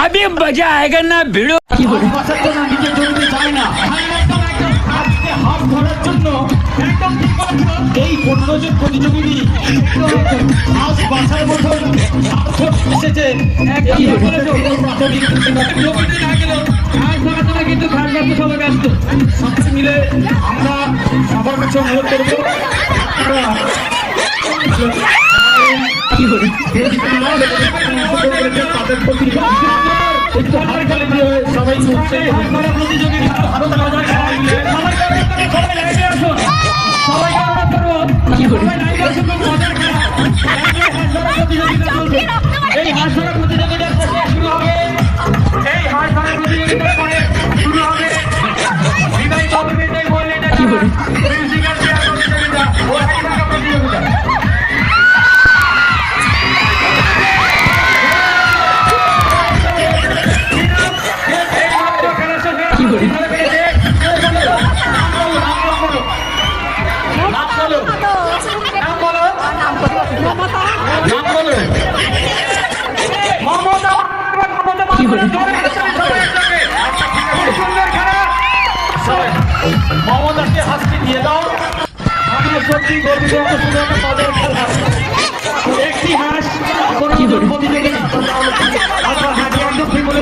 अभी मजा आएगा ना भिड़ो নিজের জমিতে যায় না আজকে হাত ধরার জন্য একদম ঠিক বলেছো। এই 15 জন প্রতিযোগী আজ বাসার মতন এসেছে কিন্তু সবাই ব্যস্ত সবাই মিলে আমরা সবার কাছে অনুরোধ করবো তাদের প্রতি সবাই এই হাত ধরা প্রতিযোগিতা শুরু হবে। এই হাত ধরা প্রতিযোগিতার পরে শুরু হবে বিদায় কর্মীদের বললে মিউজিক্যাল চেয়ার প্রতিযোগিতা ও হাত ধরা প্রতিযোগিতা। মমতাকে হাসি দিয়ে দাও। আমি সত্যি গর্বিত একটি হাঁস প্রতিযোগী আপনার হাঁটি একদম বলে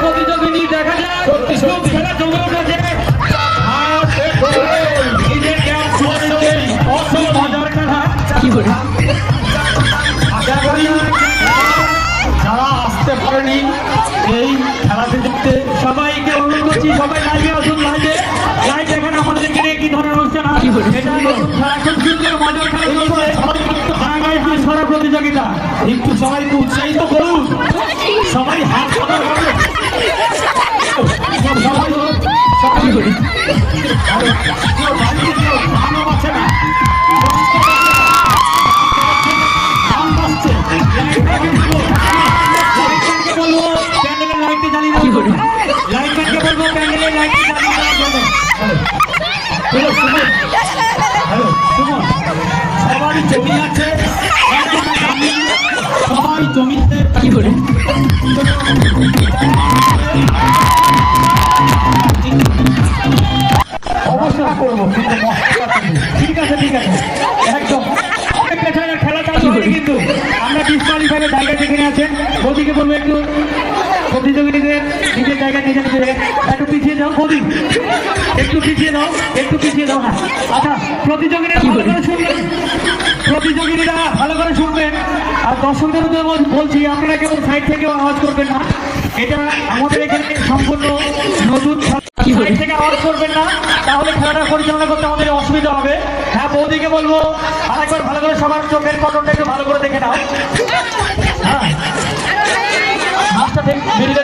প্রতিযোগিনী দেখা যায় সত্যি সত্যি খেলা জমে উঠেছে। যারা আসতে পারেনি এই খেলাতে দেখতে সবাইকে অনুরোধ করছি সবাই লাইভে আসুন। লাইভে লাইভ দেখেন আমাদেরকে নিয়ে কি ধরনের অনুষ্ঠান খেলা প্রতিযোগিতা একটু সবাইকে উৎসাহিত করুন। সবাই হাত সবাই আছে না বলবো প্যান্ডেলের লাইটটি জ্বালিয়ে দেওয়ার জন্য লাইটম্যানকে বলবো প্যান্ডেলের লাইটটি জ্বালিয়ে দেওয়ার জন্য। সবারই জমি আছে সবাই জমিতে কি বলে অবশ্যই করবো ঠিক আছে ঠিক আছে একদম খেলা চালু হবে কিন্তু আমরা ডিসকালিফাইয়ের জায়গা যেখানে আছেন মোদিকে বলবো একটু প্রতিযোগীদের নিজের জায়গা নিজে নিজে একটু পিছিয়ে যাও। মোদি একটু পিছিয়ে দাও একটু পিছিয়ে দাও। হ্যাঁ আচ্ছা প্রতিযোগীরা ভালো করে শুনবেন প্রতিযোগীরা ভালো করে শুনবেন আর দর্শকদের বলছি আপনারা কেবল সাইড থেকে আওয়াজ করবেন না। এটা আমাদের এখানে সম্পূর্ণ নতুন সাইড থেকে আওয়াজ করবেন না তাহলে খেলাটা পরিচালনা করতে আমাদের অসুবিধা হবে। হ্যাঁ বৌদিকে বলবো আরেকবার ভালো করে সবার চোখের পটনটা একটু ভালো করে দেখে নাও। হ্যাঁ